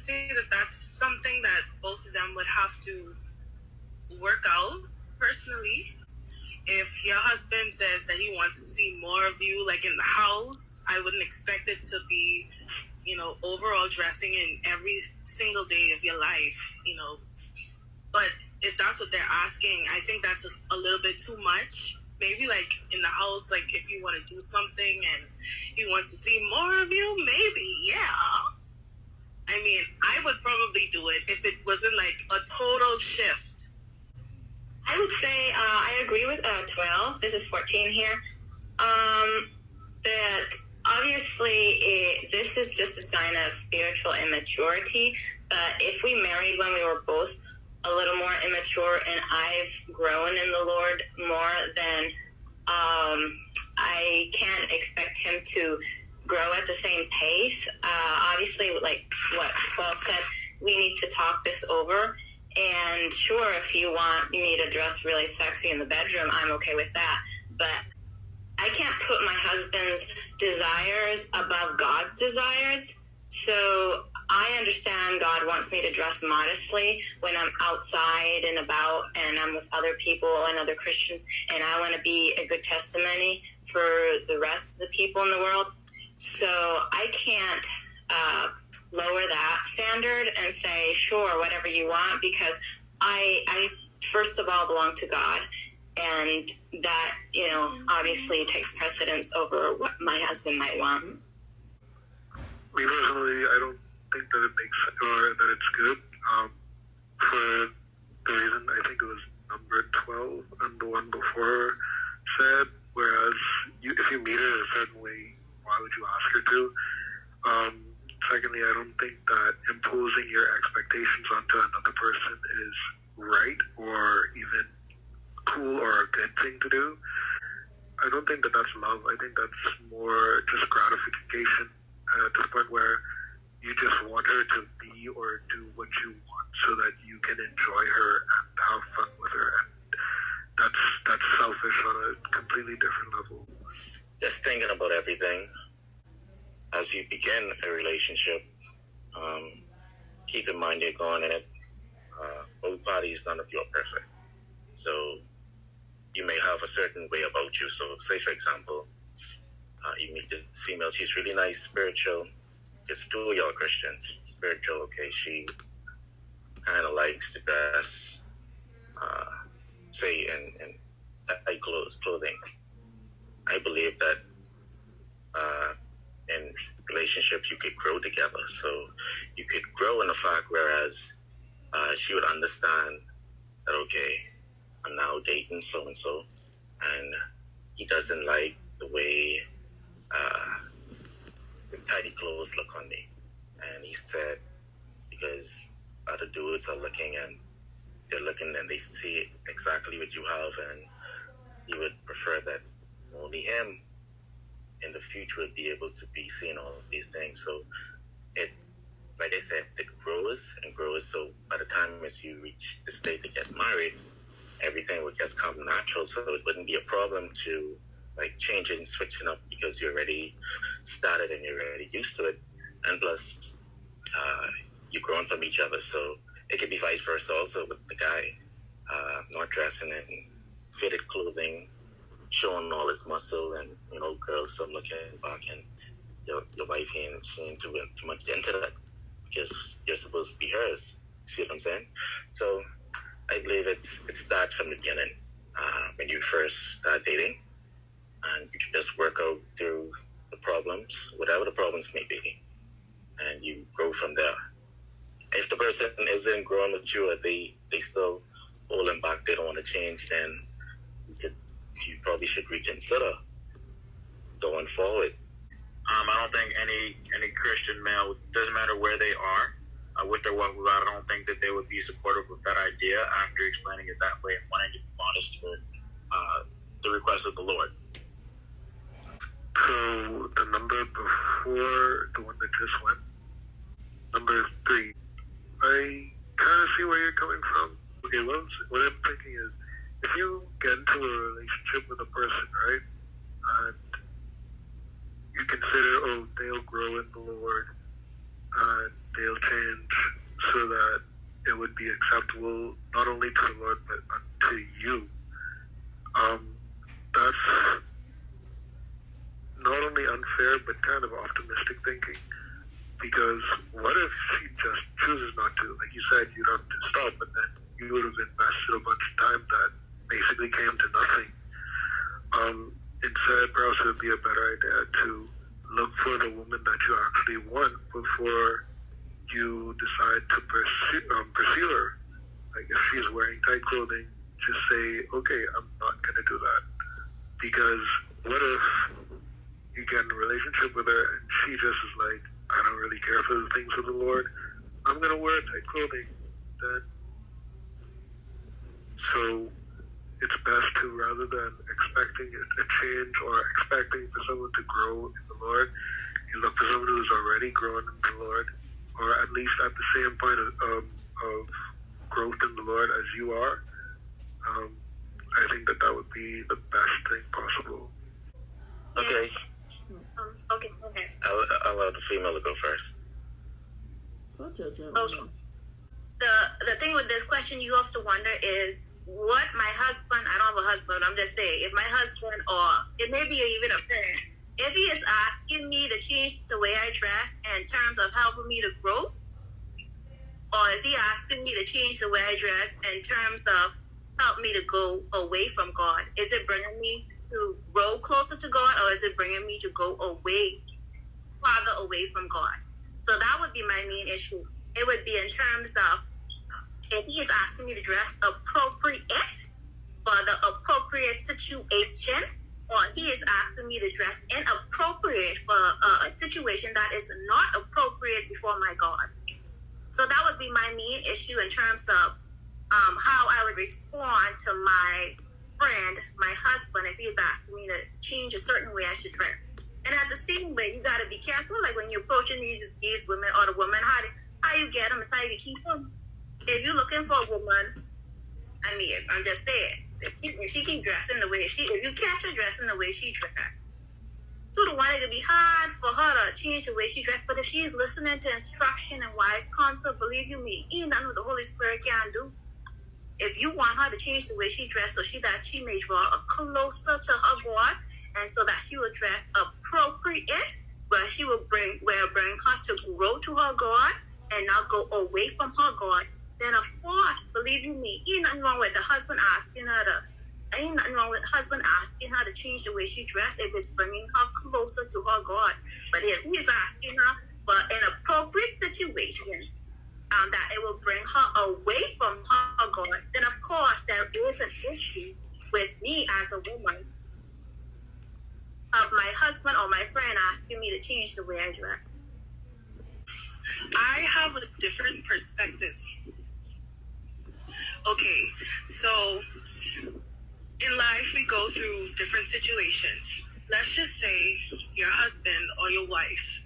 say that that's something that both of them would have to work out personally. If your husband says that he wants to see more of you, like in the house, I wouldn't expect it to be, overall dressing in every single day of your life, But if that's what they're asking, I think that's a little bit too much. Maybe like in the house, like if you want to do something and he wants to see more of you, maybe, yeah. I mean, I would probably do it if it wasn't like a total shift. I would say I agree with 12. This is 14 here. That obviously this is just a sign of spiritual immaturity. But if we married when we were both a little more immature and I've grown in the Lord more, then I can't expect him to grow at the same pace. Obviously, like what 12 said, we need to talk this over. And sure, if you want me to dress really sexy in the bedroom, I'm okay with that. But I can't put my husband's desires above God's desires. So I understand God wants me to dress modestly when I'm outside and about and I'm with other people and other Christians, and I want to be a good testimony for the rest of the people in the world. So I can't lower that standard and say, sure, whatever you want, because I first of all belong to God, and that, obviously takes precedence over what my husband might want. Me personally, I don't think that it makes sense or that it's good. For the reason, I think it was number 12 and the one before said, whereas if you meet her a certain way, why would you ask her to? Secondly, I don't think that imposing your expectations onto another person is right or even cool or a good thing to do. I don't think that that's love. I think that's more just gratification to the point where you just want her to be or do what you want so that you can enjoy her and have fun with her. And that's selfish on a completely different level. Just thinking about everything. As you begin a relationship, keep in mind you're going in it. Both parties, none of you are perfect. So you may have a certain way about you. So say, for example, you meet the female, she's really nice, spiritual. Just two of y'all Christians, spiritual, okay. She kind of likes to dress, say, in tight clothing. I believe that in relationships you could grow together. So you could grow in the fact, whereas she would understand that, okay, I'm now dating so-and-so, and he doesn't like the way the tidy clothes look on me. And he said, because other dudes are looking and they're looking and they see exactly what you have, and he would prefer that only him in the future would be able to be seeing all of these things. So it, like I said, it grows and grows. So by the time as you reach the state to get married, everything would just come natural. So it wouldn't be a problem to like changing, switching up, because you're already started and you're already used to it. And plus, you've grown from each other. So it could be vice versa also with the guy, not dressing in fitted clothing, showing all his muscle, and girls are looking back, and your wife ain't too much into that because you're supposed to be hers. See what I'm saying? So I believe it starts from the beginning, when you first start dating, and you just work out through the problems, whatever the problems may be, and you grow from there. If the person isn't growing mature, they still holding back, they don't want to change, then you probably should reconsider going forward. I don't think any Christian male, doesn't matter where they are, with or without, I don't think that they would be supportive of that idea after explaining it that way and wanting to be honest with the request of the Lord. So the number before the one that just went, number 3, I kind of see where you're coming from. Okay, what I'm thinking is, if you get into a relationship with a person, right, and you consider, they'll grow in the Lord, and they'll change, so that it would be acceptable not only to the Lord but unto you. That's not only unfair but kind of optimistic thinking. Because what if she just chooses not to? Like you said, you'd have to stop, but then you would have invested a bunch of time that basically came to nothing. Instead, perhaps it would be a better idea to look for the woman that you actually want before you decide to pursue her. Like if she's wearing tight clothing, just say, okay, I'm not going to do that. Because what if you get in a relationship with her and she just is like, I don't really care for the things of the Lord, I'm going to wear tight clothing then. So it's best to, rather than expecting a change or expecting for someone to grow in the Lord, you look for someone who's already grown in the Lord, or at least at the same point of growth in the Lord as you are. I think that would be the best thing possible. Okay. Okay, go ahead. I'll allow the female to go first. Such a gentleman. Okay. The thing with this question you have to wonder is what my husband, I don't have a husband, I'm just saying, if my husband or it may be even a friend, if he is asking me to change the way I dress in terms of helping me to grow, or is he asking me to change the way I dress in terms of help me to go away from God? Is it bringing me to grow closer to God, or is it bringing me to go farther away from God? So that would be my main issue. It would be in terms of if he is asking me to dress appropriate for the appropriate situation, or he is asking me to dress inappropriate for a situation that is not appropriate before my God. So that would be my main issue in terms of how I would respond to my friend, my husband, if he's asking me to change a certain way I should dress. And at the same way, you got to be careful, like when you're approaching these women or the women, how you get them is how you keep them. If you're looking for a woman, I mean, I'm just saying, if she keep dressing the way if you catch her dressing the way she dressed, to the one, it could be hard for her to change the way she dressed. But if she's listening to instruction and wise counsel, believe you me, ain't nothing the Holy Spirit can do. If you want her to change the way she dressed so that she may draw closer to her God, and so that she will dress appropriate, where she will bring her to grow to her God and not go away from her God, then of course, believe you me, ain't nothing wrong with the husband asking her to change the way she dressed if it's bringing her closer to her God. But if he's asking her for an appropriate situation, that it will bring her away from her God, then of course there is an issue with me as a woman of my husband or my friend asking me to change the way I dress. I have a different perspective. Okay, so in life we go through different situations. Let's just say your husband or your wife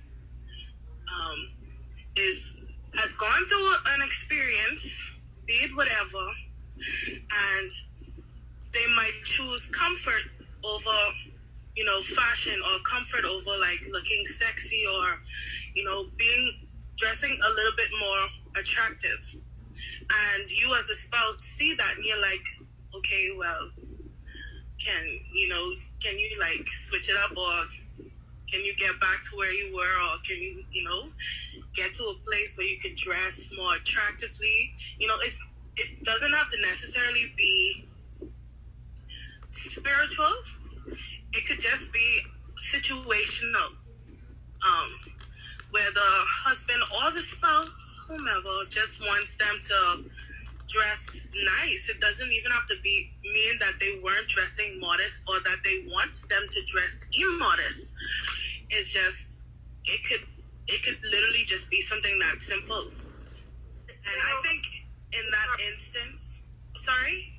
has gone through an experience, be it whatever, and they might choose comfort over, fashion, or comfort over like looking sexy, or, dressing a little bit more attractive. And you as a spouse see that and you're like, okay, well, can you like switch it up, or can you get back to where you were, or can you, get to a place where you can dress more attractively? It doesn't have to necessarily be spiritual. It could just be situational, where the husband or the spouse, whomever, just wants them to dress nice. It doesn't even have to mean that they weren't dressing modest, or that they want them to dress immodest. It's just, it could literally just be something that simple. And I think in that instance, sorry,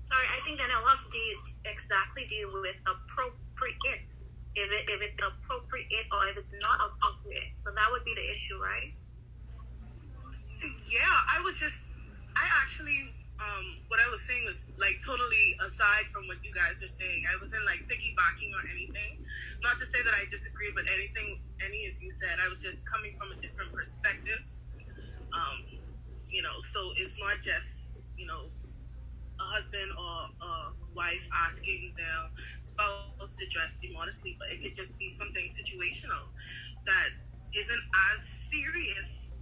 I think that I'll have to deal with appropriate. If it's appropriate or if it's not appropriate. So that would be the issue, right? Yeah, I actually, what I was saying was like totally aside from what you guys are saying. I wasn't like piggybacking or anything. Not to say that I disagreed with any of you said. I was just coming from a different perspective. So it's not just, a husband or a wife asking their spouse to dress immodestly, but it could just be something situational that isn't as serious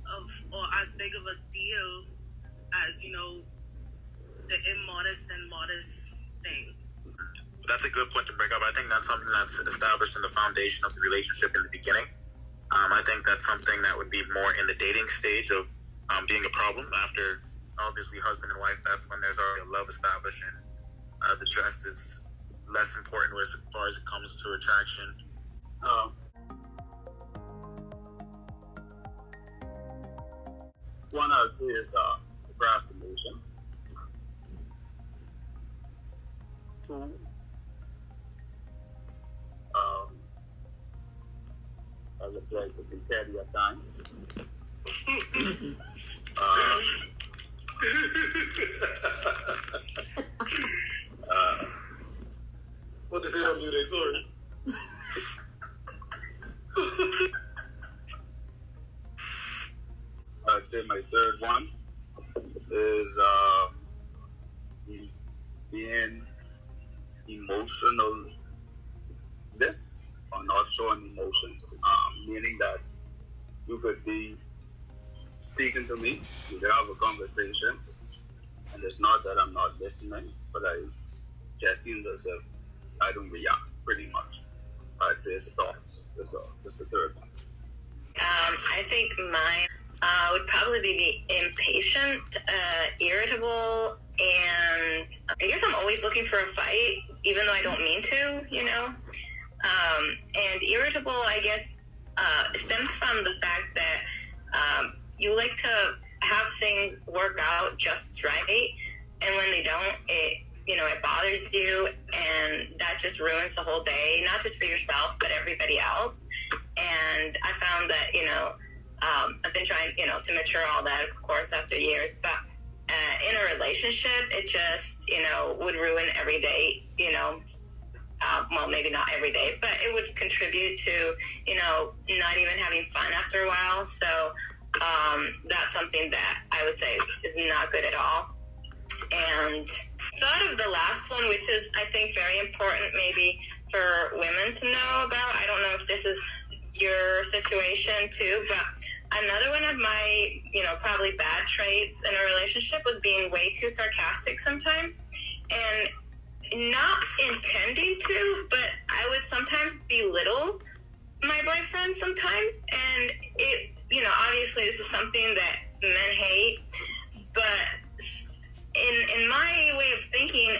or as big of a deal as, the immodest and modest thing. That's a good point to bring up. I think that's something that's established in the foundation of the relationship in the beginning. I think that's something that would be more in the dating stage of being a problem. After, obviously, husband and wife, that's when there's already a love established, and the dress is less important as far as it comes to attraction. One I would say is procrastination. Two, as I said, to be carry at time. What does it do? They sorry. I'd say my third one is being emotional this or not showing emotions, meaning that you could be speaking to me, you could have a conversation, and it's not that I'm not listening, but I just seem as if I don't react pretty much. I'd say it's a thought. It's the third one. I think mine would probably be impatient, irritable, and I guess I'm always looking for a fight, even though I don't mean to, And irritable, I guess, stems from the fact that you like to have things work out just right, and when they don't, it bothers you, and that just ruins the whole day, not just for yourself, but everybody else. And I found that, I've been trying, to mature all that, of course, after years, but in a relationship, it just, would ruin every day, well, maybe not every day, but it would contribute to, not even having fun after a while. So that's something that I would say is not good at all. And thought of the last one, which is, I think, very important maybe for women to know about. I don't know if this is your situation too, but another one of my, probably bad traits in a relationship was being way too sarcastic sometimes. And not intending to, but I would sometimes belittle my boyfriend sometimes. And it, obviously this is something that men hate, but in my way of thinking,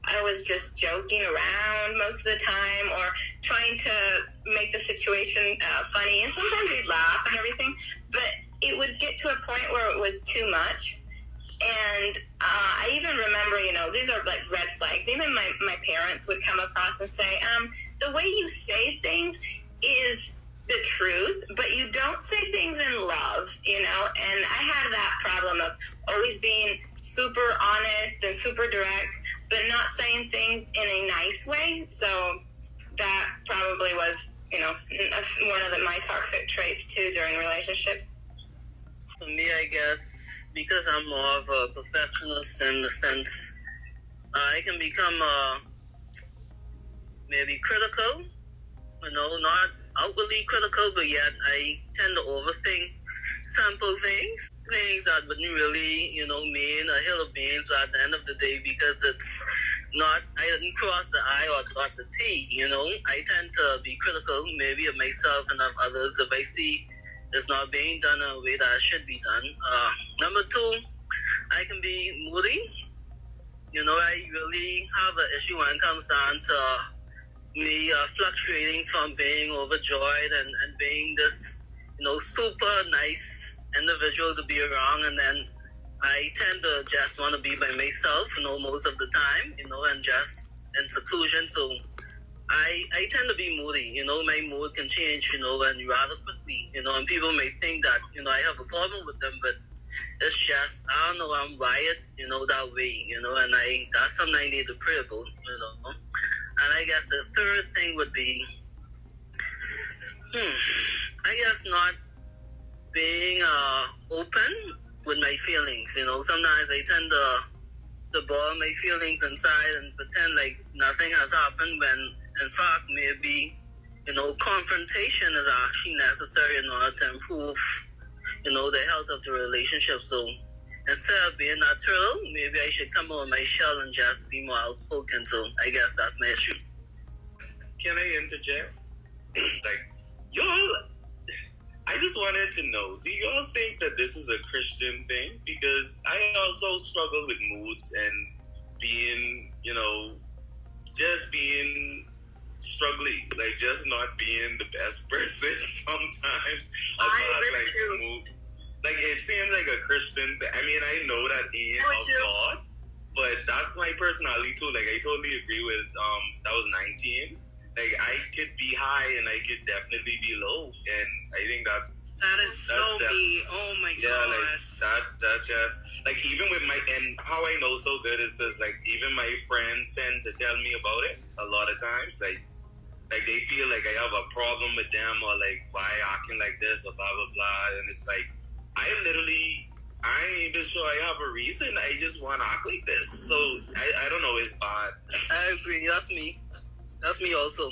I was just joking around most of the time, or trying to make the situation funny. And sometimes we'd laugh and everything, but it would get to a point where it was too much. And I even remember, these are like red flags. Even my parents would come across and say, the way you say things is the truth, but you don't say things in love, And I had that problem of always being super honest and super direct, but not saying things in a nice way. So that probably was, one of my toxic traits too during relationships. For me, I guess, because I'm more of a perfectionist in the sense, I can become maybe critical, not outwardly critical, but yet I tend to overthink simple things that wouldn't really, mean a hill of beans at the end of the day, because it's not, I didn't cross the I or dot the T, I tend to be critical maybe of myself and of others if I see it's not being done in a way that it should be done. Number two, I can be moody. I really have an issue when it comes down to me fluctuating from being overjoyed and being this, super nice individual to be around, and then I tend to just want to be by myself, most of the time, and just in seclusion. So I tend to be moody, my mood can change, and rather quickly, and people may think that, I have a problem with them, but it's just, I don't know, I'm wired, that way, and that's something I need to pray about, And I guess the third thing would be, I guess not being open with my feelings. You know, sometimes I tend to boil my feelings inside and pretend like nothing has happened when, in fact, maybe, you know, confrontation is actually necessary in order to improve, you know, the health of the relationship. So instead of being that turtle, maybe I should come out of my shell and just be more outspoken. So I guess that's my issue. Can I interject? Like, y'all, I just wanted to know, do y'all think that this is a Christian thing? Because I also struggle with moods and being, you know, just being struggling, like just not being the best person sometimes. As far as like mood, like it seems like a Christian thing. I mean, I know that ain't of God, but that's my personality too. Like I totally agree with that was 19. Like I could be high and I could definitely be low, and I think that is so me. Oh my gosh. Yeah, like that just like even with my, and how I know so good is because like even my friends tend to tell me about it a lot of times. Like they feel like I have a problem with them, or like why acting like this or blah blah blah, and it's like I ain't even sure I have a reason. I just want to act like this. So I don't know. It's bad. I agree. That's me. That's me also.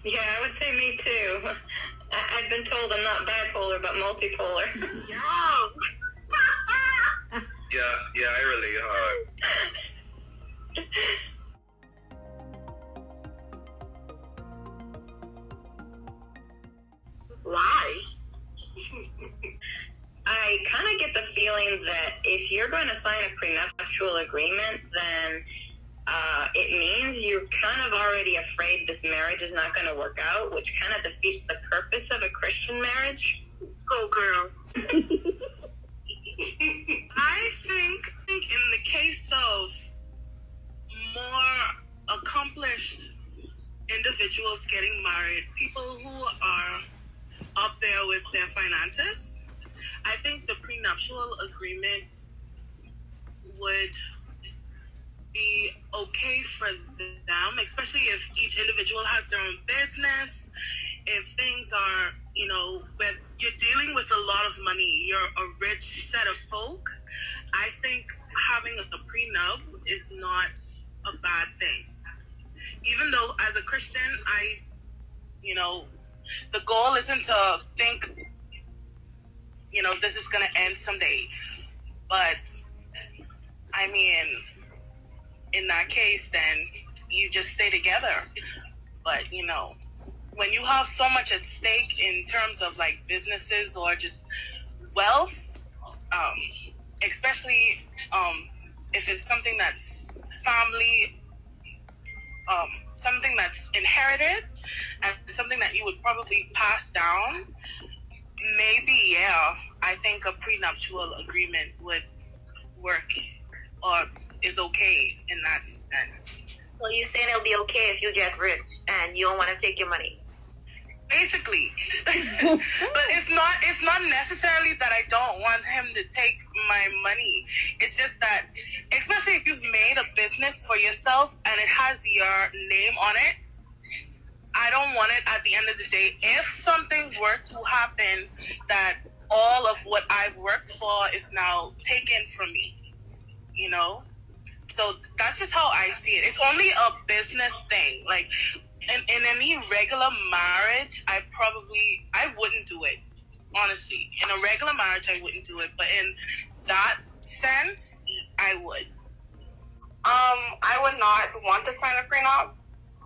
Yeah, I would say me too. I've been told I'm not bipolar, but multipolar. Yeah, I relate hard. Why? I kind of get the feeling that if you're going to sign a prenuptial agreement, then it means you're kind of already afraid this marriage is not going to work out, which kind of defeats the purpose of a Christian marriage. Go, girl. I think in the case of more accomplished individuals getting married, people who are up there with their finances, I think the prenuptial agreement would be okay for them, especially if each individual has their own business, if things are, you know, when you're dealing with a lot of money, you're a rich set of folk, I think having a prenup is not a bad thing. Even though as a Christian, you know, the goal isn't to think, you know, this is going to end someday. But, I mean, in that case, then you just stay together. But, you know, when you have so much at stake in terms of, like, businesses or just wealth, especially if it's something that's family, something that's inherited and something that you would probably pass down, maybe, yeah, I think a prenuptial agreement would work or is okay in that sense. Well, you saying it'll be okay if you get rich and you don't want to take your money? Basically. But it's not necessarily that I don't want him to take my money. It's just that, especially if you've made a business for yourself and it has your name on it, I don't want it at the end of the day. If something were to happen that all of what I've worked for is now taken from me, you know? So that's just how I see it. It's only a business thing. Like, in any regular marriage, I wouldn't do it. Honestly, in a regular marriage, I wouldn't do it. But in that sense, I would. I would not want to sign a prenup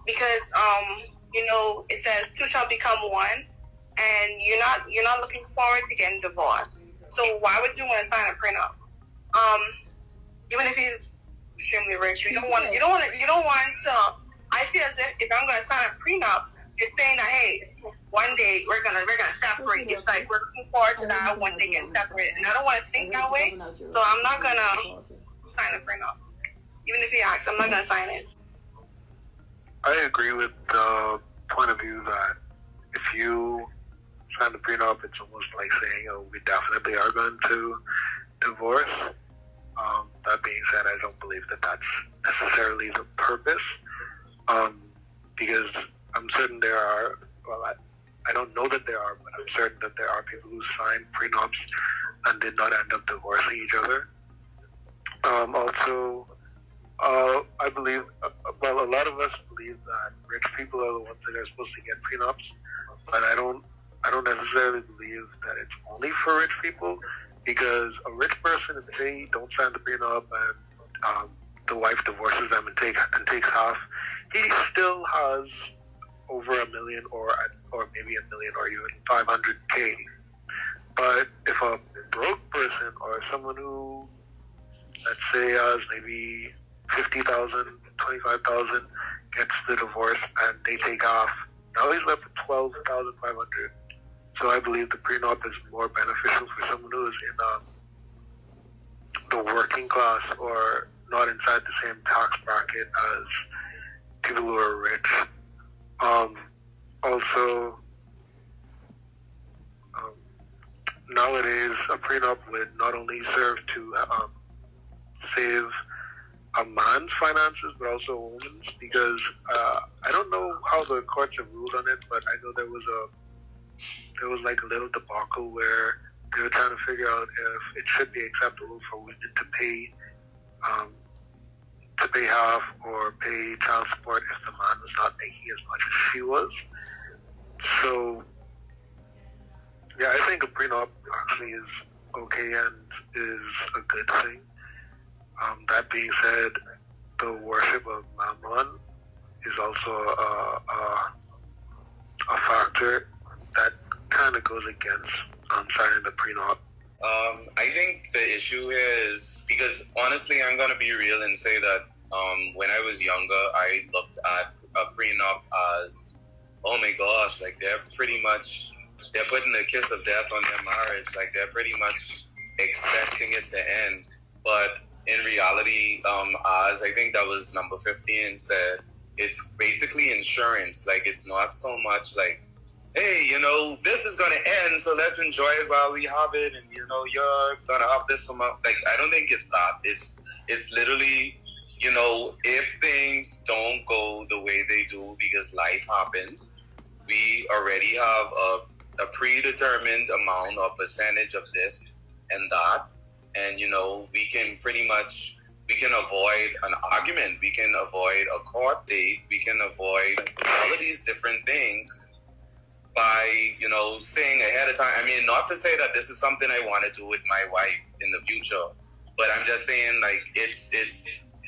because, you know, it says two shall become one, and you're not looking forward to getting divorced. So why would you want to sign a prenup? Even if he's extremely rich, you don't want to. I feel as if I'm going to sign a prenup, it's saying that, hey, one day we're gonna separate. It's like we're looking forward to that one day getting separated, and I don't want to think that way. So I'm not gonna sign a prenup. Even if he asks, I'm not gonna sign it. I agree with the point of view that if you sign the prenup, it's almost like saying, "Oh, we definitely are going to divorce." That being said, I don't believe that that's necessarily the purpose, because I'm certain there are. Well, I don't know that there are, but I'm certain that there are people who sign prenups, and and did not end up divorcing each other. Also, I believe, well, a lot of us believe that rich people are the ones that are supposed to get prenups, but I don't necessarily believe that it's only for rich people, because a rich person, if they don't sign the prenup and the wife divorces them and takes half, he still has over $1 million or maybe $1 million or even 500K. But if a broke person or someone who, let's say, has maybe 50,000, 25,000, gets the divorce and they take half, now he's left with 12,500. So I believe the prenup is more beneficial for someone who is in the working class or not inside the same tax bracket as people who are rich. Also, nowadays, a prenup would not only serve to save a man's finances, but also a woman's, because I don't know how the courts have ruled on it, but I know there was like a little debacle where they were trying to figure out if it should be acceptable for women to pay half or pay child support if the man was not making as much as she was. So, yeah, I think a prenup actually is okay and is a good thing. That being said, the worship of Mammon is also a factor that kind of goes against signing the prenup. I think the issue is, because honestly, I'm going to be real and say that when I was younger, I looked at a prenup as, oh my gosh, like they're putting a kiss of death on their marriage. Like they're pretty much expecting it to end. But in reality, as I think that was number 15 said, it's basically insurance. Like it's not so much like, hey, this is going to end, so let's enjoy it while we have it, and, you're going to have this amount. Like, I don't think it's that. It's literally, if things don't go the way they do because life happens, we already have a predetermined amount or percentage of this and that, and, we can avoid an argument, we can avoid a court date, we can avoid all of these different things by, saying ahead of time. I mean, not to say that this is something I want to do with my wife in the future, but I'm just saying, like,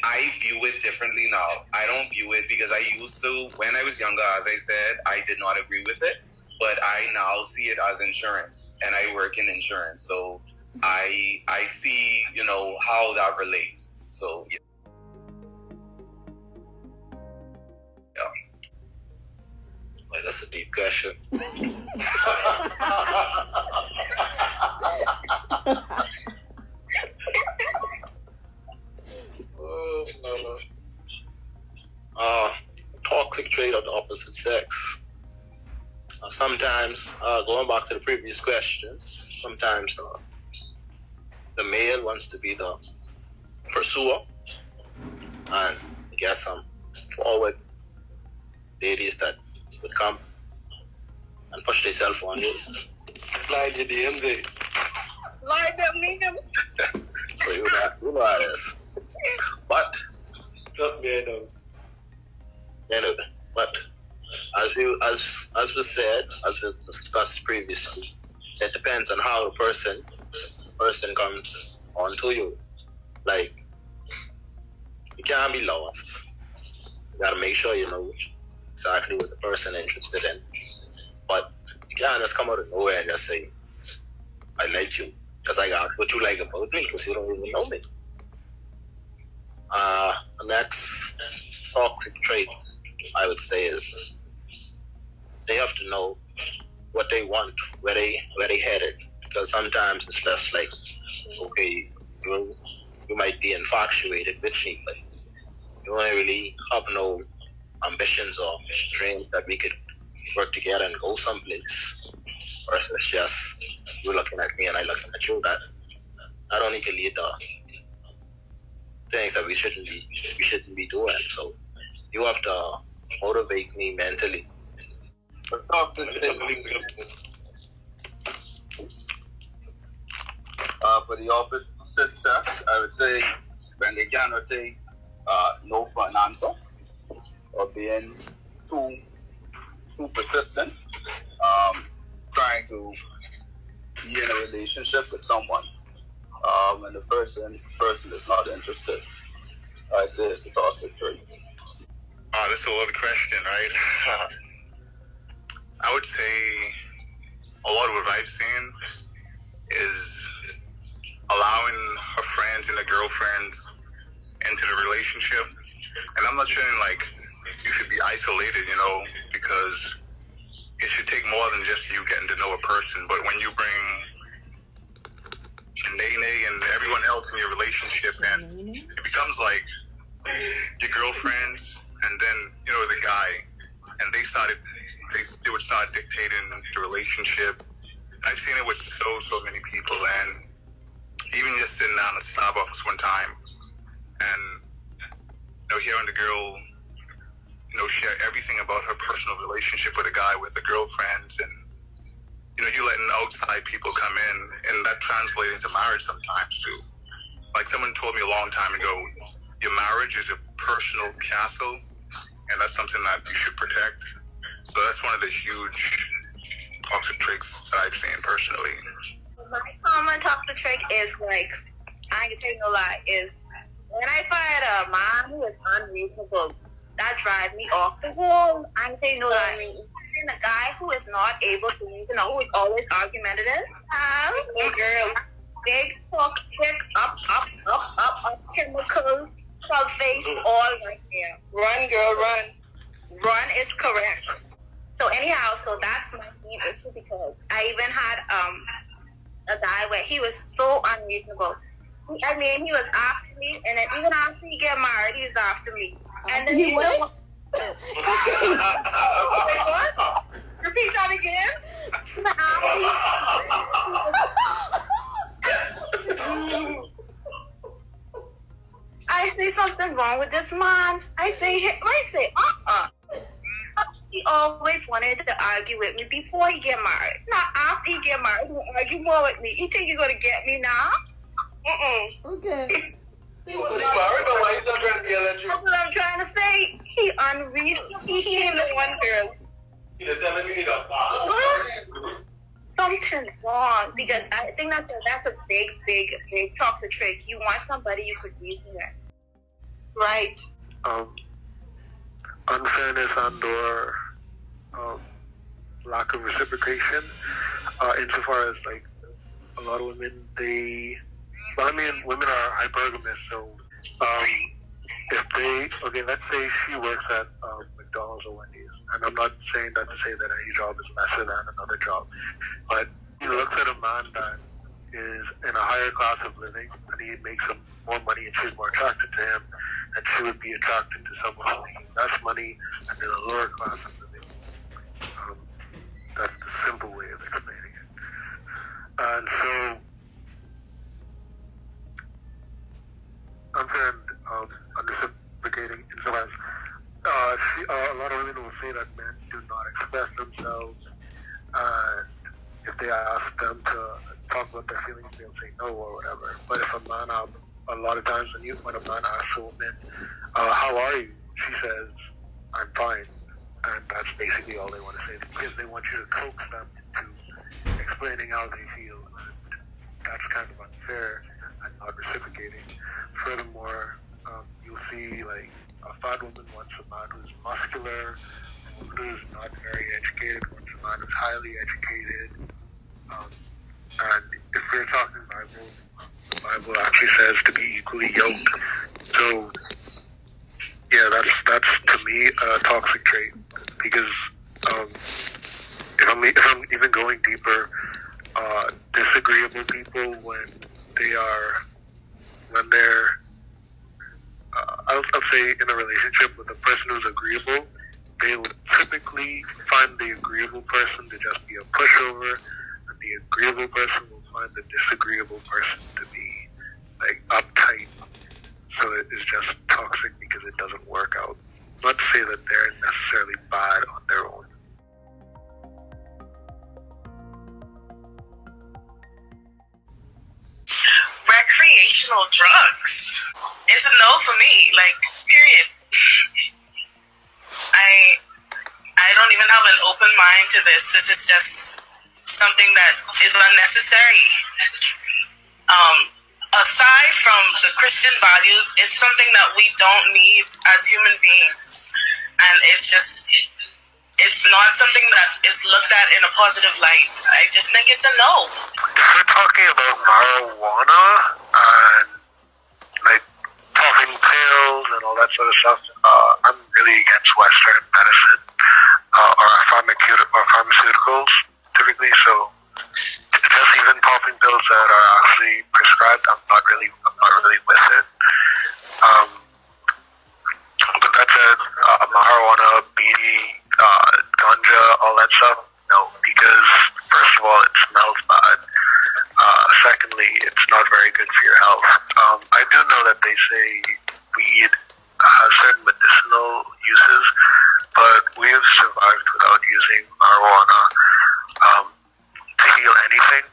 I view it differently now. I don't view it because I used to, when I was younger, as I said, I did not agree with it, but I now see it as insurance, and I work in insurance, so I see, how that relates. So, yeah. Well, that's a deep question. Toxic trait of the opposite sex. Sometimes, going back to the previous questions, sometimes the male wants to be the pursuer, and I guess some forward ladies that would come and push themselves on you. Slide your DMs. Slide them names. So you know how it is. But just be but as we said, as we discussed previously, it depends on how the person comes onto you. Like, you can't be lost. You gotta make sure you know exactly what the person is interested in. But you can't just come out of nowhere and just say, I like you, because I got what you like about me, because you don't even know me. The next toxic trait, I would say, is they have to know what they want, where they headed. Because sometimes it's just like, okay, you might be infatuated with me, but you don't really have no ambitions or dreams that we could work together and go someplace. Or it's just you looking at me and I looking at you. That only can lead to things that we shouldn't be doing. So you have to motivate me mentally. for the opposite sex, I would say when they cannot take no for an answer or being too persistent, trying to be in a relationship with someone when the person is not interested. I'd say it's the toxic trait. That's a loaded question, right? I would say a lot of what I've seen is allowing her friends and their girlfriends into the relationship. And I'm not saying like you should be isolated, because it should take more than just you getting to know a person. But when you bring Nene and everyone else in your relationship, and it becomes like your girlfriends and then, the guy, and they would start dictating the relationship. I've seen it with so many people, and even just sitting down at Starbucks one time and hearing the girl share everything about her personal relationship with a guy with a girlfriend, and you letting outside people come in, and that translates into marriage sometimes too. Like someone told me a long time ago, your marriage is a personal castle, and that's something that you should protect. So that's one of the huge toxic traits that I've seen personally. My common toxic trait is like, I ain't gonna tell you no lie, is when I find a man who is unreasonable, that drives me off the wall. I ain't gonna tell you no lie. And a guy who is not able to reason or who is always argumentative, big toxic, up, chemical, face, all right there. Run, girl, run. Run is correct. So anyhow, that's my main issue, because I even had a guy where he was so unreasonable. He was after me, and then even after he get married, he was after me. And then he what? Repeat that again. I say something wrong with this man. I say, he always wanted to argue with me before he get married. Now after he get married, he'll argue more with me. You think you're gonna get me now? Okay. He was married, but why he's not trying to yell at you? That's what I'm trying to say. He unreasonable. He ain't the one girl. He's telling me he need a boss. Something wrong, because I think that's a big toxic trait. You want somebody you could reason with. Right. Unfairness and/or lack of reciprocation, insofar as like a lot of women, women are hypergamous, so let's say she works at McDonald's or Wendy's, and I'm not saying that to say that any job is lesser than another job, but he looks at a man that is in a higher class of living, and he makes more money, and she's more attracted to him, and she would be attracted to someone who's making less money and in a lower class of living. That's the simple way of explaining it. And so, unfair and unreciprocating insofar as a lot of women will say that men do not express themselves. If they ask them to talk about their feelings, they'll say no or whatever. But if a man, a lot of times when a man asks a woman, how are you? She says, I'm fine. And that's basically all they want to say, because they want you to coax them into explaining how they feel. And that's kind of unfair and not reciprocating. Furthermore, you'll see like a fat woman wants a man who's muscular, a woman who's not very educated wants a man who's highly educated. And if we're talking Bible, the Bible actually says to be equally yoked. So, yeah, that's to me a toxic trait, because if I'm even going deeper, disagreeable people when they're I'll say in a relationship with a person who's agreeable, they will typically find the agreeable person to just be a pushover, and the agreeable person will find the disagreeable person to be like uptight. So it is just toxic because it doesn't work out. Not to say that they're necessarily bad on their own. recreational drugs. It's a no for me. Like, period. I don't even have an open mind to this. This is just something that is unnecessary. Aside from the Christian values, it's something that we don't need as human beings. And it's not something that is looked at in a positive light. I just think it's a no. We're talking about marijuana and like popping pills and all that sort of stuff. I'm really against Western medicine or pharmaceuticals typically. So just even popping pills that are actually prescribed, I'm not really with it. But that said, marijuana, BD, ganja, all that stuff, no, because first of all, it smells bad. Secondly, it's not very good for your health. I do know that they say weed has certain medicinal uses, but we have survived without using marijuana to heal anything.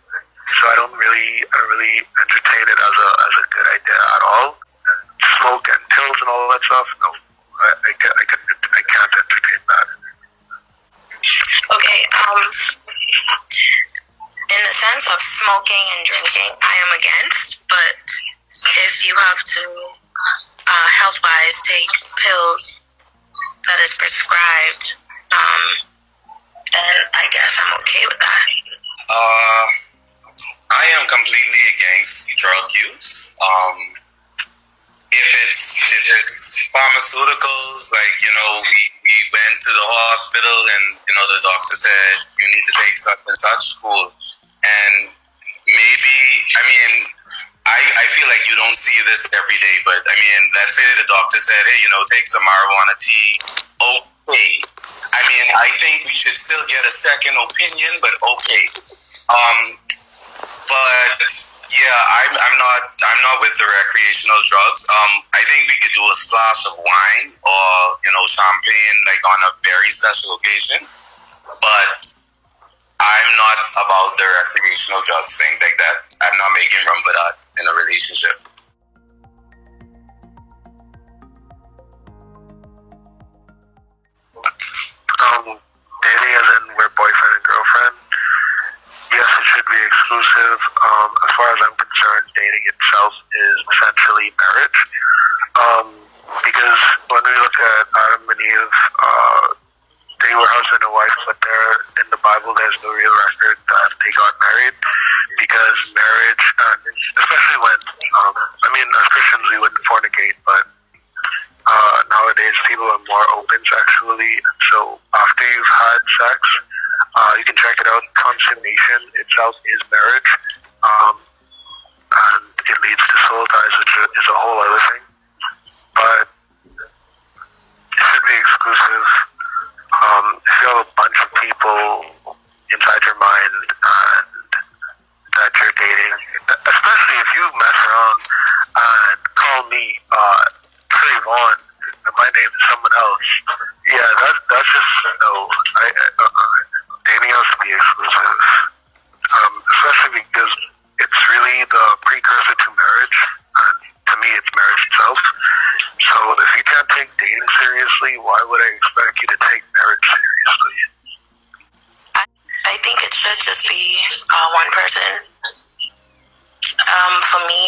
So I don't really entertain it as a good idea at all. Smoke and pills and all that stuff, no, I can't entertain that. Okay, in the sense of smoking and drinking, I am against, but if you have to, health-wise, take pills that is prescribed, then I guess I'm okay with that. I am completely against drug use. If it's pharmaceuticals, like, we went to the hospital and, the doctor said you need to take such and such, cool. And maybe, I feel like you don't see this every day, but let's say the doctor said, hey, take some marijuana tea. Okay. I think we should still get a second opinion, but okay. But yeah, I'm not with the recreational drugs. I think we could do a splash of wine or champagne like on a very special occasion, but I'm not about the recreational drugs thing like that. I'm not making room for that in a relationship. Dating as in we're boyfriend and girlfriend. Yes, it should be exclusive. As far as I'm concerned, dating itself is essentially marriage. Because when we look at Adam and Eve, they were husband and wife, but in the Bible there's no real record that they got married. Because marriage, especially when, as Christians we wouldn't fornicate, but nowadays people are more open sexually. So after you've had sex, you can check it out. Consummation itself is marriage, and it leads to soul ties, which is a whole other thing. But it should be exclusive. If you have a bunch of people inside your mind and that you're dating, especially if you mess around and call me Trayvon and my name is someone else, yeah, that's just no. Dating has to be exclusive, especially because it's really the precursor to marriage, and to me it's marriage itself. So if you can't take dating seriously, why would I expect you to take marriage seriously? I think it should just be one person. For me,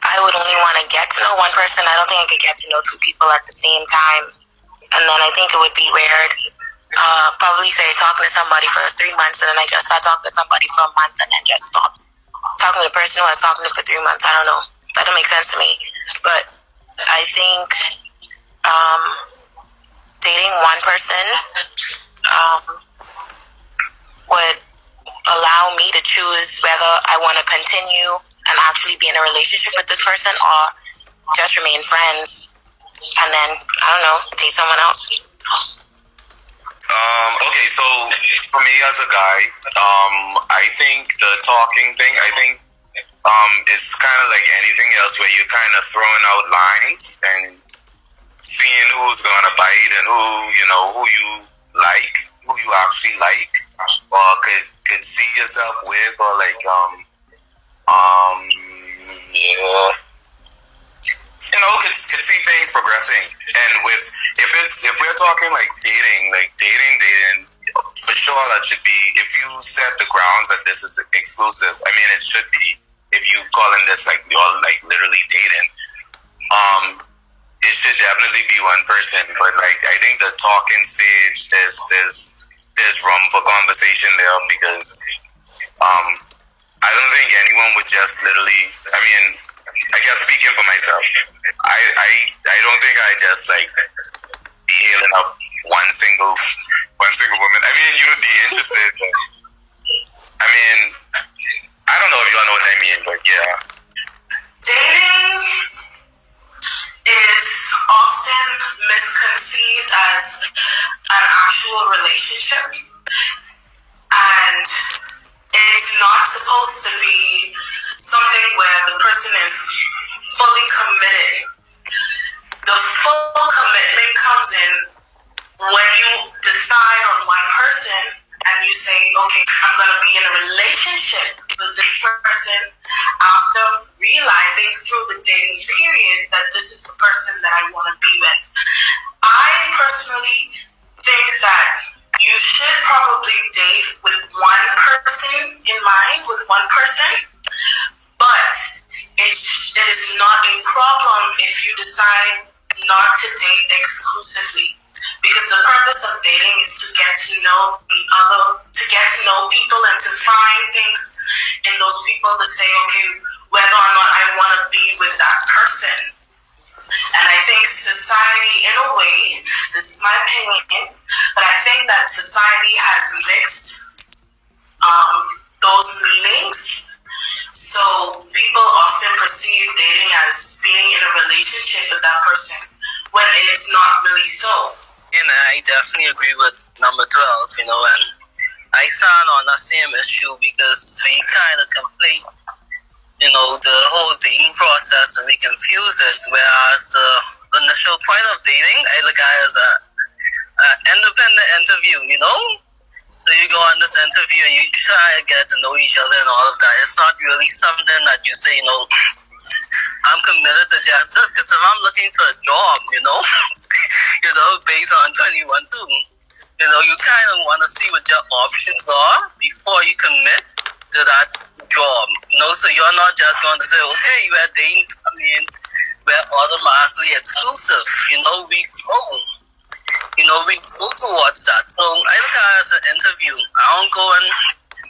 I would only want to get to know one person. I don't think I could get to know two people at the same time. And then I think it would be weird. Probably say talking to somebody for 3 months and then I just start talking to somebody for a month and then just stop talking to the person who I was talking to for 3 months. I don't know. That don't make sense to me. But I think dating one person would allow me to choose whether I want to continue and actually be in a relationship with this person or just remain friends and then, I don't know, date someone else. Okay, so for me as a guy, I think the talking thing, it's kind of like anything else where you're kind of throwing out lines and seeing who's going to bite and who you like, who you actually like, or could see yourself with, or like, Yeah. You know, could see things progressing. And if we're talking like dating, for sure that should be, if you set the grounds that this is exclusive, I mean, it should be, if you calling this like you're like literally dating, it should definitely be one person. But like, I think the talking stage, there's room for conversation there, because I don't think anyone would just literally, I mean, I guess speaking for myself, I don't think I just like be hailing up one single woman. I mean, you would be interested, but I mean, I don't know if y'all know what I mean, but yeah. Dating is often misconceived as an actual relationship, and it's not supposed to be something where the person is fully committed. The full commitment comes in when you decide on one person and you say, okay, I'm going to be in a relationship with this person after realizing through the dating period that this is the person that I want to be with. I personally think that you should probably date with one person in mind, with one person, but it is not a problem if you decide not to date exclusively, because the purpose of dating is to get to know the other, to get to know people and to find things in those people to say, okay, whether or not I want to be with that person. And I think society, in a way, this is my opinion, but I think that society has mixed those meanings. So people often perceive dating as being in a relationship with that person when it's not really so. And I definitely agree with number 12, and I stand on that same issue because we kind of conflate, the whole dating process, and we confuse it, whereas the initial point of dating, I look at it as an independent interview, So you go on this interview and you try to get to know each other and all of that. It's not really something that you say, I'm committed to justice, because if I'm looking for a job, based on 21 too, you kind of want to see what your options are before you commit to that job, so you're not just going to say, okay, we're dating, that means we're automatically exclusive, we grow. We go towards that. So I look at it as an interview. I don't go in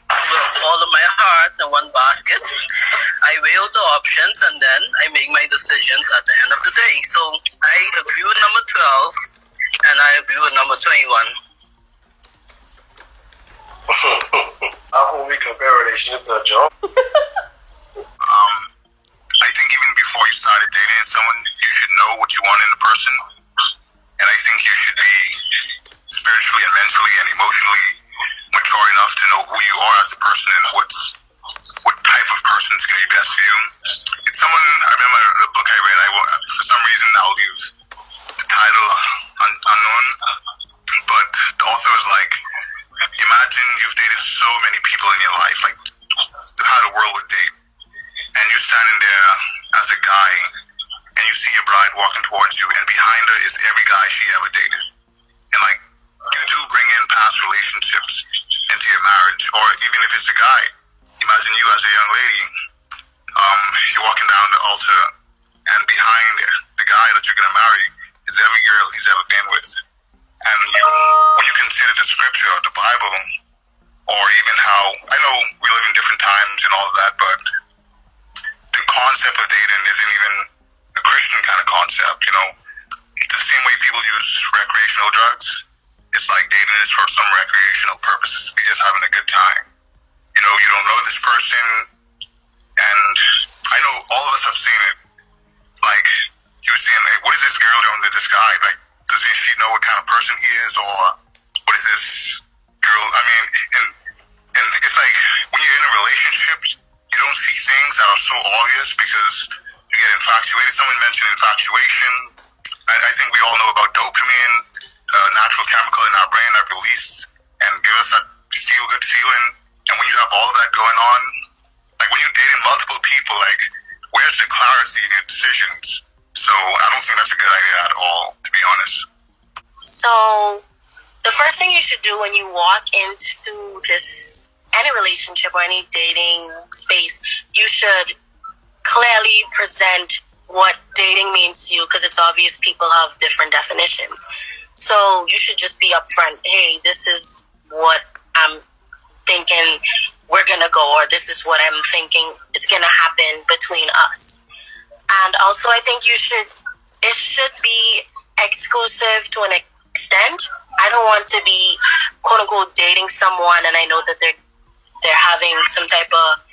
with all of my heart in one basket. I weigh out the options and then I make my decisions at the end of the day. So I agree with number 12 and I agree with number 21. How will we compare relationship to a job? I think even before you started dating someone, you should know what you want in a person. And I think you should be spiritually and mentally and emotionally mature enough to know who you are as a person and what type of person is going to be best for you. It's someone, I remember a book I read, for some reason I'll leave the title unknown, but the author was like, imagine you've dated so many people in your life, like how the world would date, and you're standing there as a guy and you see your bride walking towards you, and behind her is every guy she ever dated. And like, you do bring in past relationships into your marriage, or even if it's a guy, imagine you as a young lady, you're walking down the altar, and behind the guy that you're going to marry is every girl he's ever been with. And when you consider the scripture, the Bible, or even how, I know we live in different times and all of that, but the concept of dating isn't even a Christian kind of concept, The same way people use recreational drugs, it's like dating is for some recreational purposes. We're just having a good time. You don't know this person, and I know all of us have seen it. Like, you were saying, hey, what is this girl doing to this guy? Like, does she know what kind of person he is, or what is this girl? I mean, and it's like when you're in a relationship, you don't see things that are so obvious because you get infatuated. Someone mentioned infatuation. I think we all know about dopamine, natural chemical in our brain that release and give us that feel-good feeling. And when you have all of that going on, like when you're dating multiple people, like there's a clarity in your decisions. So I don't think that's a good idea at all, to be honest. So the first thing you should do when you walk into any relationship or any dating space, you should clearly present what dating means to you, because it's obvious people have different definitions. So you should just be upfront. Hey, this is what I'm thinking we're going to go, or this is what I'm thinking is going to happen between us. And also, I think it should be exclusive to an extent. I don't want to be, quote unquote, dating someone and I know that they're having some type of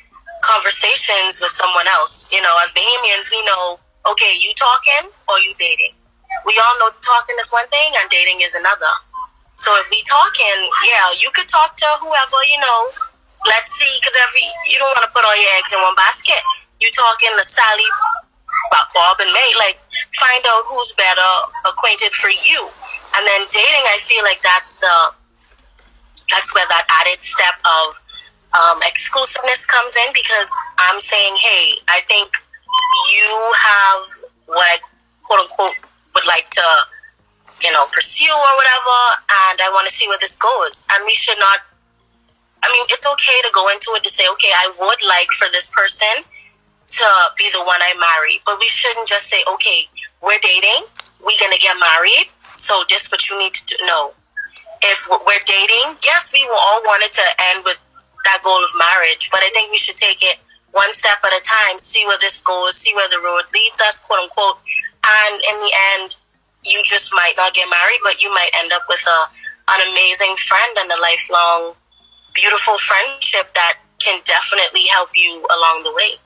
conversations with someone else. You know, as Bahamians, we know, okay, you talking or you dating? We all know talking is one thing and dating is another. So if we talking, yeah, you could talk to whoever, you know, let's see, because you don't want to put all your eggs in one basket. You talking to Sally, Bob, and May, like, find out who's better acquainted for you. And then dating, I feel like that's where that added step of exclusiveness comes in, because I'm saying, hey, I think you have what I, quote unquote, would like to, you know, pursue or whatever, and I want to see where this goes. And we should not, I mean, it's okay to go into it to say, okay, I would like for this person to be the one I marry, but we shouldn't just say, okay, we're dating, we're going to get married, so this is what you need to do. No. If we're dating, yes, we will all want it to end with that goal of marriage, but I think we should take it one step at a time, see where this goes, see where the road leads us, quote unquote, and in the end, you just might not get married, but you might end up with an amazing friend and a lifelong, beautiful friendship that can definitely help you along the way.